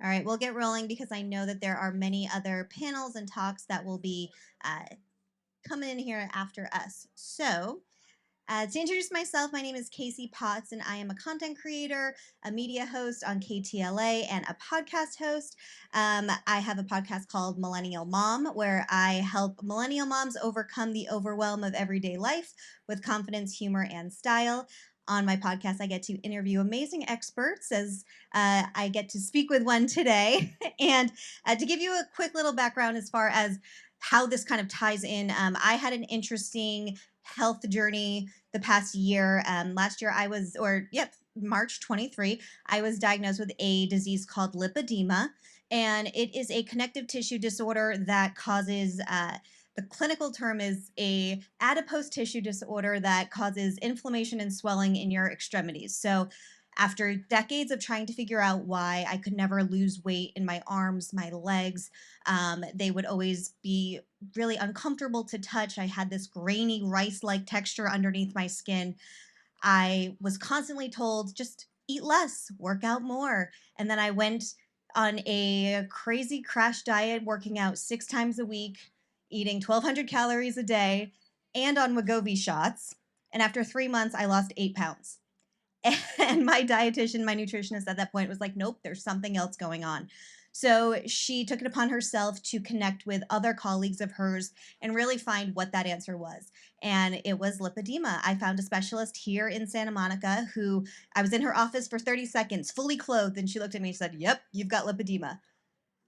All right, we'll get rolling because I know that there are many other panels and talks that will be uh, coming in here after us. To introduce myself, my name is Kasey Potts, and I am a content creator, a media host on KTLA, and a podcast host. I have a podcast called Millennial Mom, where I help millennial moms overcome the overwhelm of everyday life with confidence, humor, and style. On my podcast, I get to interview amazing experts, as I get to speak with one today. And to give you a quick little background as far as how this kind of ties in, I had an interesting health journey the past year. Last year, March 23, I was diagnosed with a disease called lipedema, and it is a connective tissue disorder that causes. The clinical term is a adipose tissue disorder that causes inflammation and swelling in your extremities. So, after decades of trying to figure out why I could never lose weight in my arms, my legs, they would always be really uncomfortable to touch. I had this grainy rice like texture underneath my skin. I was constantly told, just eat less, work out more. And then I went on a crazy crash diet, working out 6 times a week, eating 1,200 calories a day, and on Wegovy shots. And after 3 months, I lost 8 pounds. And my dietitian, my nutritionist at that point was like, nope, there's something else going on. So she took it upon herself to connect with other colleagues of hers and really find what that answer was. And it was lipedema. I found a specialist here in Santa Monica who I was in her office for 30 seconds, fully clothed. And she looked at me and said, yep, you've got lipedema.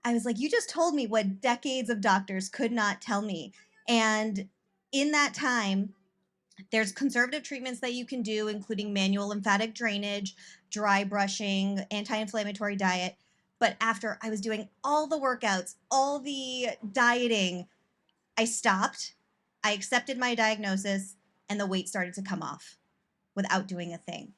I was like, you just told me what decades of doctors could not tell me. And in that time, there's conservative treatments that you can do, including manual lymphatic drainage, dry brushing, anti inflammatory diet. But after I was doing all the workouts, all the dieting, I stopped. I accepted my diagnosis, and the weight started to come off without doing a thing.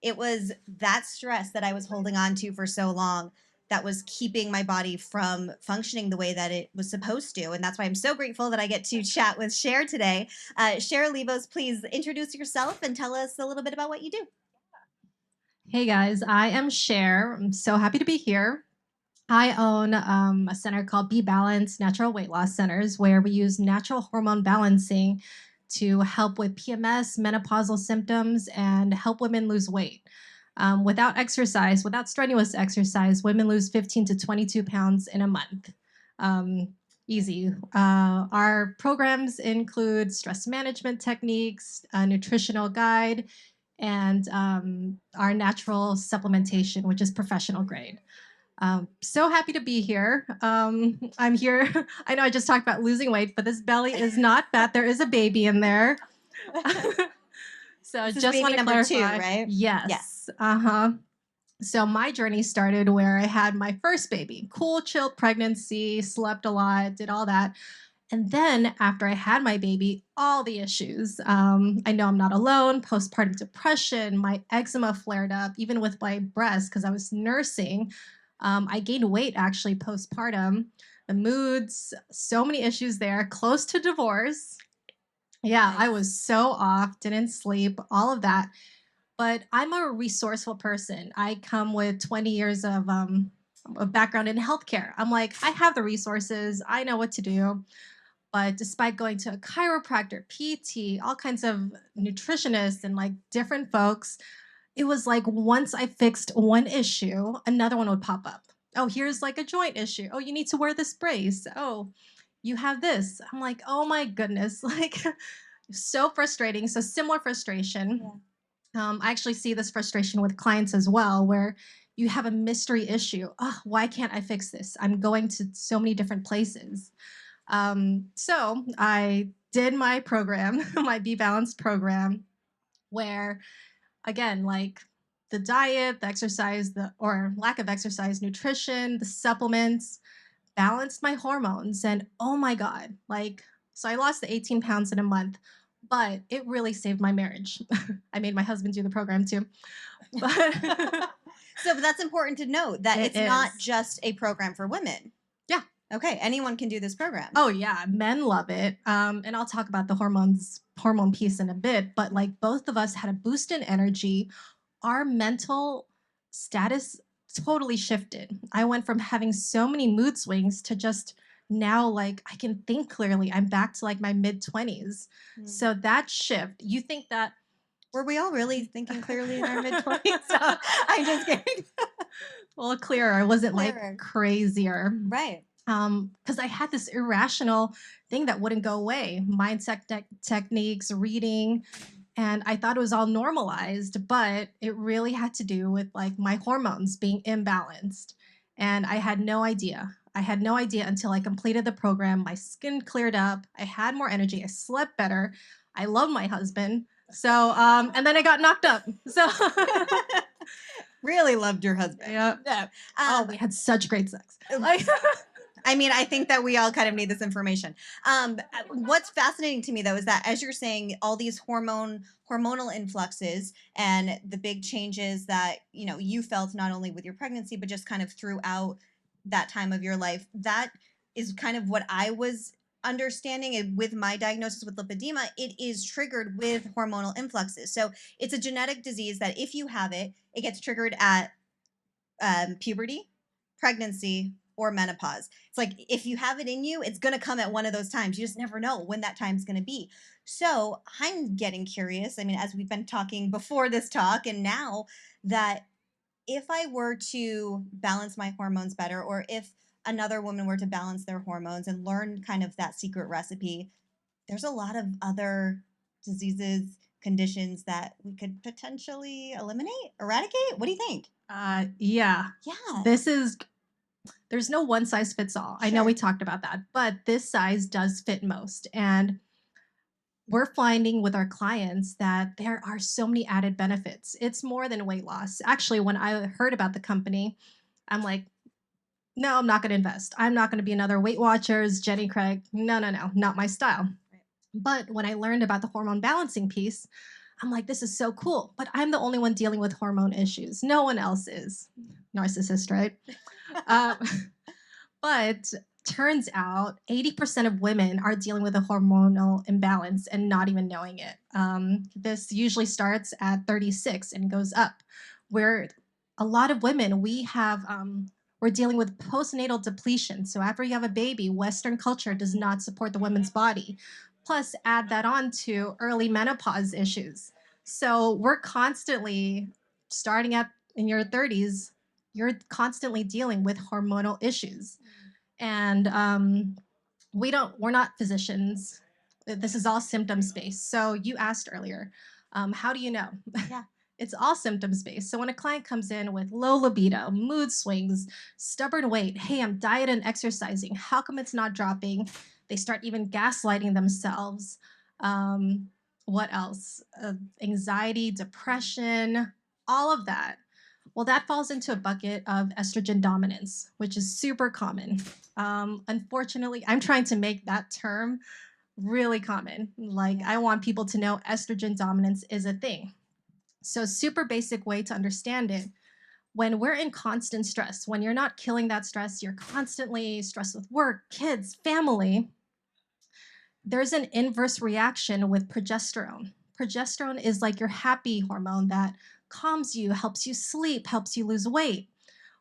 It was that stress that I was holding on to for so long that was keeping my body from functioning the way that it was supposed to. And that's why I'm so grateful that I get to chat with Cher today. Cherillyn Olivos, please introduce yourself and tell us a little bit about what you do. Hey guys, I am Cher. I'm so happy to be here. I own a center called BeBalanced Natural Weight Loss Centers, where we use natural hormone balancing to help with PMS, menopausal symptoms, and help women lose weight. Without exercise, without strenuous exercise, women lose 15 to 22 pounds in a month. Easy. Our programs include stress management techniques, a nutritional guide, and our natural supplementation, which is professional grade. So happy to be here. I'm here. I know I just talked about losing weight, but this belly is not fat. There is a baby in there. So This is just baby want to number clarify. 2, right? Yes. Uh-huh. So my journey started where I had my first baby. Cool, chill pregnancy, slept a lot, did all that. And then after I had my baby, all the issues. I know I'm not alone. Postpartum depression, my eczema flared up, even with my breast, because I was nursing. I gained weight actually postpartum. The moods, so many issues there, close to divorce. Yeah, I was so off, didn't sleep, all of that. But I'm a resourceful person. I come with 20 years of a background in healthcare. I'm like, I have the resources, I know what to do. But despite going to a chiropractor, PT, all kinds of nutritionists and like different folks, it was like once I fixed one issue, another one would pop up. Oh, here's like a joint issue. Oh, you need to wear this brace. Oh, you have this. I'm like, oh my goodness, like so frustrating. So similar frustration. I actually see this frustration with clients as well, where you have a mystery issue. Oh, why can't I fix this? I'm going to so many different places. So I did my program, my Be Balanced program, where again, like the diet, the exercise, the or lack of exercise, nutrition, the supplements, balanced my hormones, and oh my god, like so I lost the 18 pounds in a month, but it really saved my marriage. I made my husband do the program too, but So but that's important to note that it it's not is. just a program for women. Yeah. Okay, anyone can do this program. Oh yeah, men love it. And I'll talk about the hormone piece in a bit, but like both of us had a boost in energy. Our mental status totally shifted. I went from having so many mood swings to just now, like, I can think clearly. I'm back to like my mid 20s. Mm. So that shift, you think that Were we all really thinking clearly in our mid 20s? I'm just kidding. well, clearer. I wasn't like Clearer. crazier. Right. Because I had this irrational thing that wouldn't go away. Mindset techniques, reading, and I thought it was all normalized, but it really had to do with like my hormones being imbalanced. And I had no idea. I had no idea until I completed the program. My skin cleared up. I had more energy. I slept better. I love my husband. So, and then I got knocked up. So, Really loved your husband. yeah. No. Oh, we had such great sex. Like, I mean, I think that we all kind of need this information. What's fascinating to me though is that as you're saying, all these hormonal influxes and the big changes that you felt not only with your pregnancy but just kind of throughout that time of your life. That is kind of what I was understanding it with my diagnosis with lipedema. It is triggered with hormonal influxes. So it's a genetic disease that if you have it, it gets triggered at puberty, pregnancy, or menopause. It's like if you have it in you, it's going to come at one of those times. You just never know when that time's going to be. So I'm getting curious. I mean, as we've been talking before this talk, and now that if I were to balance my hormones better, or if another woman were to balance their hormones and learn kind of that secret recipe, there's a lot of other diseases, conditions that we could potentially eliminate, eradicate. What do you think? yeah, Yeah. there's no one size fits all. I know Sure. we talked about that, but this size does fit most. And we're finding with our clients that there are so many added benefits. It's more than weight loss. Actually, when I heard about the company, I'm like, no, I'm not going to invest. I'm not going to be another Weight Watchers, Jenny Craig. No, no, no, not my style. Right. But when I learned about the hormone balancing piece, I'm like, this is so cool. But I'm the only one dealing with hormone issues. No one else is. Narcissist, right? uh, but turns out 80% of women are dealing with a hormonal imbalance and not even knowing it. This usually starts at 36 and goes up, where a lot of women, we're dealing with postnatal depletion. So after you have a baby, Western culture does not support the woman's body. Plus, add that on to early menopause issues. So we're constantly starting at in your 30s, you're constantly dealing with hormonal issues. And we're not physicians. This is all symptoms based. So you asked earlier, how do you know? Yeah. It's all symptoms based. So when a client comes in with low libido, mood swings, stubborn weight, hey, I'm diet and exercising, how come it's not dropping? They start even gaslighting themselves. What else? Anxiety, depression, all of that. Well, that falls into a bucket of estrogen dominance, which is super common. Unfortunately, I'm trying to make that term really common. Like, I want people to know estrogen dominance is a thing. So, super basic way to understand it. When we're in constant stress, when you're not killing that stress, you're constantly stressed with work, kids, family, there's an inverse reaction with progesterone. Progesterone is like your happy hormone that calms you, helps you sleep, helps you lose weight.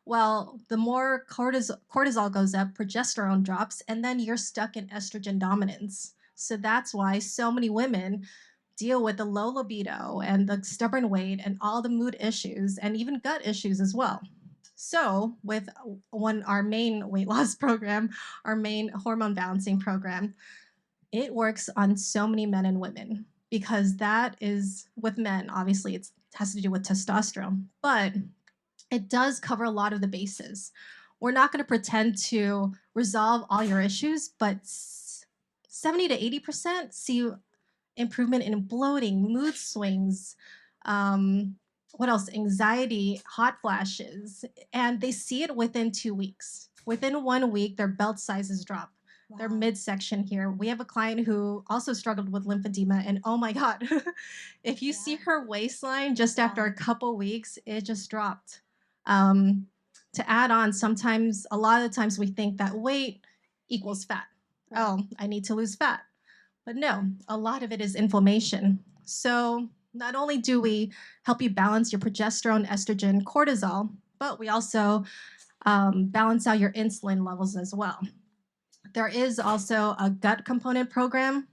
Well, the more cortisol goes up, progesterone drops, and then you're stuck in estrogen dominance. So that's why so many women deal with the low libido and the stubborn weight and all the mood issues and even gut issues as well. So, with our main weight loss program, our main hormone balancing program, it works on so many men and women because that is with men, obviously, it has to do with testosterone, but it does cover a lot of the bases. We're not going to pretend to resolve all your issues, but 70 to 80% see improvement in bloating, mood swings, what else? Anxiety, hot flashes, and they see it within 2 weeks. Within 1 week, their belt sizes drop. Wow. Their midsection here. We have a client who also struggled with lymphedema, and oh my God, if you see her waistline just after a couple weeks, it just dropped. To add on, sometimes, a lot of the times we think that weight equals fat. Right. Oh, I need to lose fat. But no, a lot of it is inflammation. So not only do we help you balance your progesterone, estrogen, cortisol, but we also balance out your insulin levels as well. There is also a gut component program.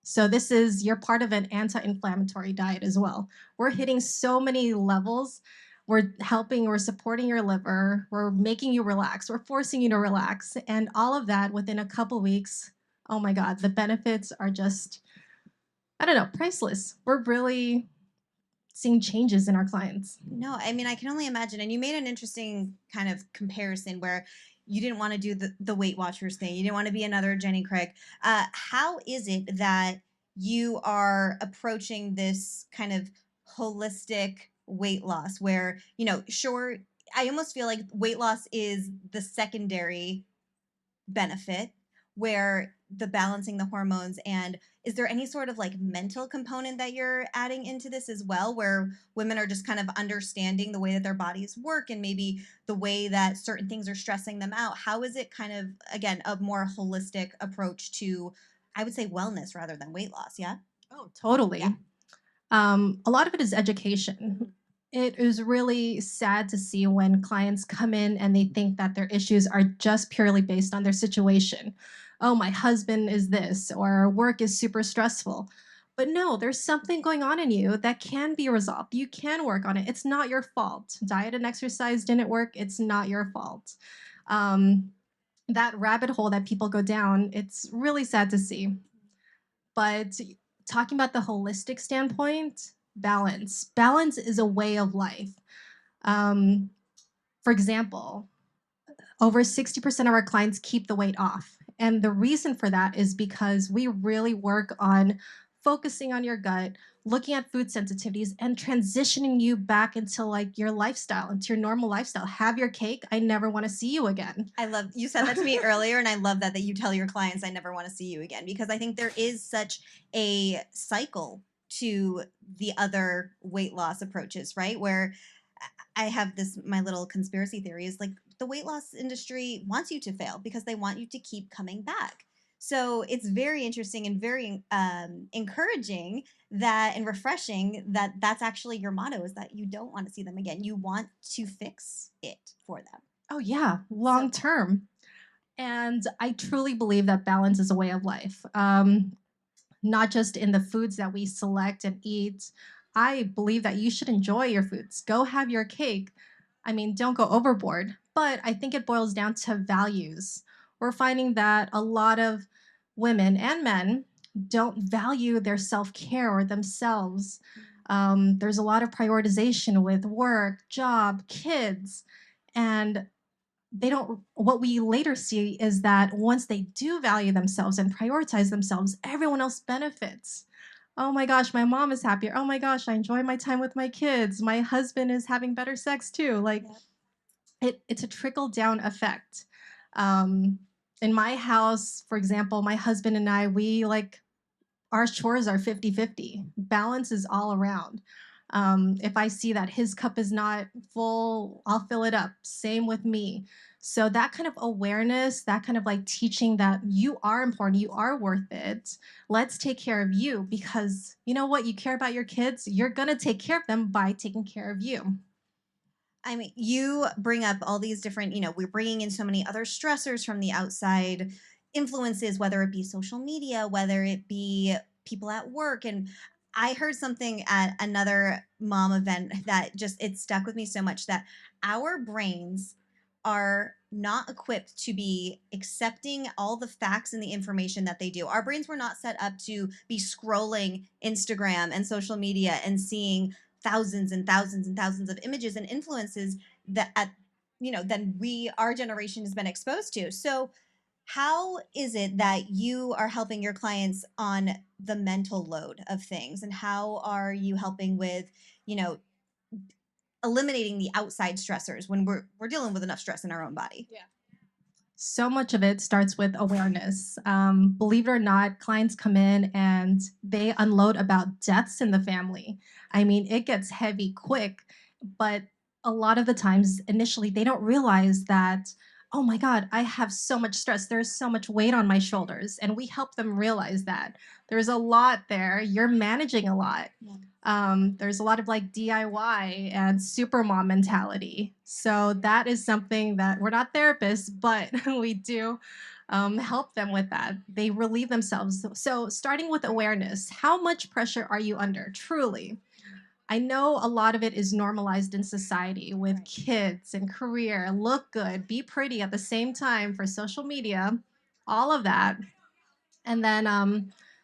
So this is you're part of an anti-inflammatory diet as well. We're hitting so many levels. We're supporting your liver, we're making you relax, we're forcing you to relax, and all of that within a couple weeks. Oh my God, the benefits are just, I don't know, priceless. We're really seeing changes in our clients. No, I mean, I can only imagine. And you made an interesting kind of comparison where you didn't want to do the Weight Watchers thing. You didn't want to be another Jenny Craig. How is it that you are approaching this kind of holistic weight loss where, sure, I almost feel like weight loss is the secondary benefit where the balancing the hormones, and is there any sort of like mental component that you're adding into this as well where women are just kind of understanding the way that their bodies work and maybe the way that certain things are stressing them out? How is it kind of, again, a more holistic approach to, I would say, wellness rather than weight loss? Yeah. Oh, totally. Yeah. A lot of it is education. It is really sad to see when clients come in and they think that their issues are just purely based on their situation. Oh, my husband is this, or work is super stressful. But no, there's something going on in you that can be resolved. You can work on it. It's not your fault. Diet and exercise didn't work. It's not your fault. Um, that rabbit hole that people go down, it's really sad to see. But talking about the holistic standpoint, balance. Balance is a way of life. Um, for example, over 60% of our clients keep the weight off. And the reason for that is because we really work on focusing on your gut, looking at food sensitivities, and transitioning you back into like your lifestyle, into your normal lifestyle. Have your cake. I never want to see you again. I love you said that to me earlier, and I love that you tell your clients I never want to see you again, because I think there is such a cycle to the other weight loss approaches, right? Where I have this my little conspiracy theory is like the weight loss industry wants you to fail because they want you to keep coming back. So it's very interesting and very encouraging that and refreshing that that's actually your motto, is that you don't want to see them again. You want to fix it for them. Oh, yeah, long So term. And I truly believe that balance is a way of life, not just in the foods that we select and eat. I believe that you should enjoy your foods. Go have your cake. I mean, don't go overboard. But I think it boils down to values. We're finding that a lot of women and men don't value their self care or themselves. There's a lot of prioritization with work, job, kids. And they don't what we later see is that once they do value themselves and prioritize themselves, everyone else benefits. Oh my gosh, my mom is happier. Oh my gosh, I enjoy my time with my kids. My husband is having better sex too. Like yep. it's a trickle down effect. um in my house, for example, my husband and I, we like our chores are 50-50. Balance is all around. If I see that his cup is not full, I'll fill it up. Same with me. So that kind of awareness, that kind of like teaching that you are important, you are worth it. Let's take care of you, because you know what? You care about your kids. You're going to take care of them by taking care of you. I mean, you bring up all these different, we're bringing in so many other stressors from the outside influences, whether it be social media, whether it be people at work. And I heard something at another mom event that just, it stuck with me so much, that our brains are not equipped to be accepting all the facts and the information that they do. Our brains were not set up to be scrolling Instagram and social media and seeing thousands and thousands and thousands of images and influences that than our generation has been exposed to. So how is it that you are helping your clients on the mental load of things, and how are you helping with you know eliminating the outside stressors when we're dealing with enough stress in our own body? So much of it starts with awareness. Believe it or not, clients come in and they unload about deaths in the family. I mean, it gets heavy quick, but a lot of the times, initially, they don't realize that, oh my God, I have so much stress. There's so much weight on my shoulders. And we help them realize that there's a lot there. You're managing a lot. Yeah. There's a lot of like DIY and supermom mentality. So that is something that we're not therapists, but we do help them with that. They relieve themselves. So starting with awareness, how much pressure are you under? Truly. I know a lot of it is normalized in society with Right. kids and career, look good, be pretty at the same time for social media, all of that. And then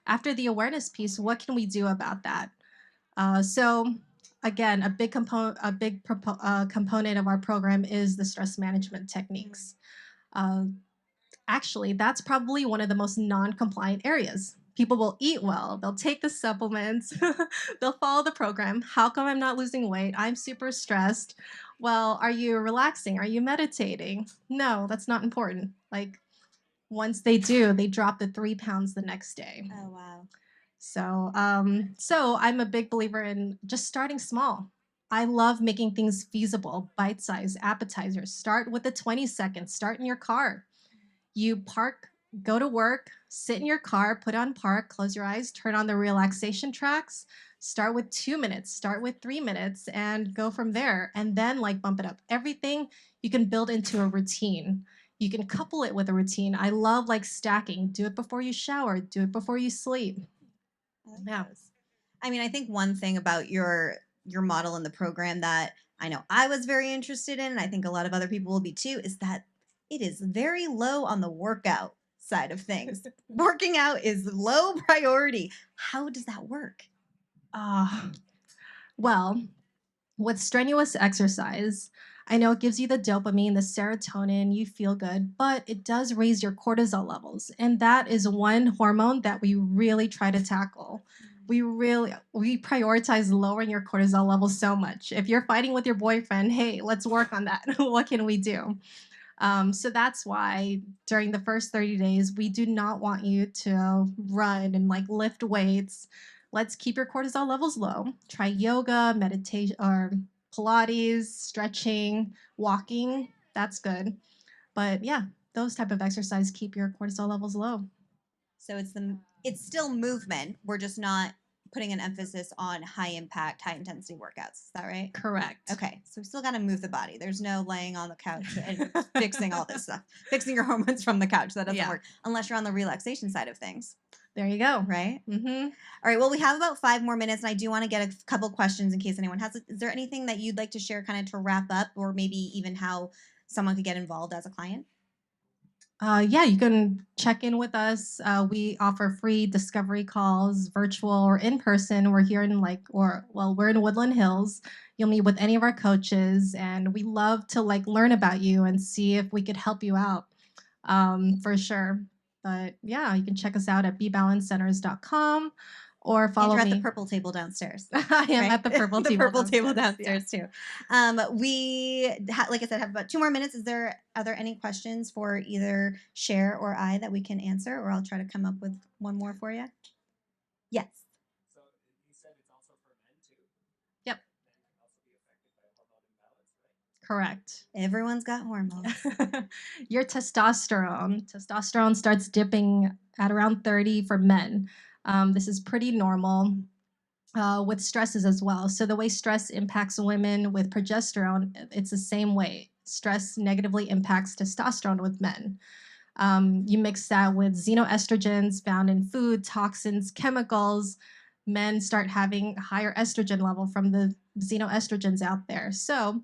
after the awareness piece, what can we do about that? So again, a big component of our program is the stress management techniques. Uh, Actually, that's probably one of the most non-compliant areas. People will eat well, they'll take the supplements, they'll follow the program. How come I'm not losing weight? I'm super stressed. Well, are you relaxing? Are you meditating? No, that's not important. Like once they do, they drop the 3 pounds the next day. Oh, wow. So I'm a big believer in just starting small. I love making things feasible, bite-sized appetizers. Start with the 20 seconds. Start in your car. You park, go to work, sit in your car, put on park, close your eyes, turn on the relaxation tracks. Start with 2 minutes, start with 3 minutes, and go from there. And then, like, bump it up. Everything you can build into a routine. You can couple it with a routine. I love like stacking. Do it before you shower, do it before you sleep. I like Yeah. those. I mean, I think one thing about your model in the program that I know I was very interested in, and I think a lot of other people will be too, is that it is very low on the workout side of things. Working out is low priority. How does that work? Uh, well, with strenuous exercise, I know it gives you the dopamine, the serotonin, you feel good, but it does raise your cortisol levels. And that is one hormone that we really try to tackle. We prioritize lowering your cortisol levels so much. If you're fighting with your boyfriend, hey, let's work on that. What can we do? So that's why during the first 30 days, we do not want you to run and like lift weights. Let's keep your cortisol levels low. Try yoga, meditation, or Pilates, stretching, walking. That's good. But yeah, those type of exercise keep your cortisol levels low. So it's still movement. We're just not putting an emphasis on high impact, high intensity workouts. Is that right? Correct. Okay, so we still got to move the body. There's no laying on the couch and fixing all this stuff, fixing your hormones from the couch. That doesn't Yeah. work unless you're on the relaxation side of things, There you go. right? Mm-hmm. All right. Well, we have about 5 more minutes, and I do want to get a couple questions in case anyone has. Is there anything that you'd like to share, kind of to wrap up, or maybe even how someone could get involved as a client? Yeah, you can check in with us. We offer free discovery calls, virtual or in person. We're here in we're in Woodland Hills. You'll meet with any of our coaches, and we love to like learn about you and see if we could help you out, for sure. But yeah, you can check us out at BeBalancedCenters.com or And follow you're at the me. purple table downstairs. I am Right? at the purple The table purple table downstairs. downstairs too. Like I said, have about 2 more minutes. Are there any questions for either Cher or I that we can answer, or I'll try to come up with one more for you? Yes. So you said it's also for men too. Yep, Men can also be affected by hormone imbalance, right? correct. Everyone's got hormones. Your testosterone starts dipping at around 30 for men. This is pretty normal with stresses as well. So the way stress impacts women with progesterone, it's the same way. Stress negatively impacts testosterone with men. You mix that with xenoestrogens found in food, toxins, chemicals. Men start having a higher estrogen level from the xenoestrogens out there. So,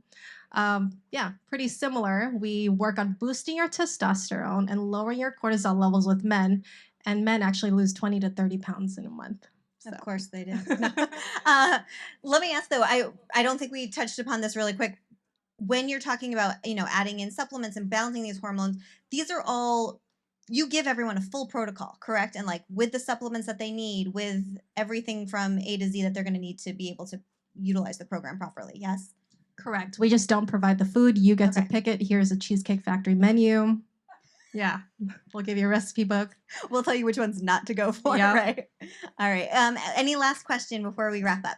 yeah, pretty similar. We work on boosting your testosterone and lowering your cortisol levels with men, and men actually lose 20 to 30 pounds in a month. Of So. course they do. Let me ask though. I don't think we touched upon this really quick. When you're talking about adding in supplements and balancing these hormones, these are all you give everyone a full protocol, correct? And like with the supplements that they need, with everything from A to Z that they're going to need to be able to utilize the program properly. Yes. Correct. We just don't provide the food. You get to Okay. pick it. Here's a Cheesecake Factory menu. Yeah, we'll give you a recipe book. We'll tell you which ones not to go for. Yep. Right. All right. Any last question before we wrap up?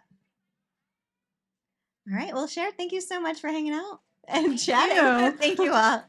All right. Well, Cher, thank you so much for hanging out and chatting. you. Thank you all.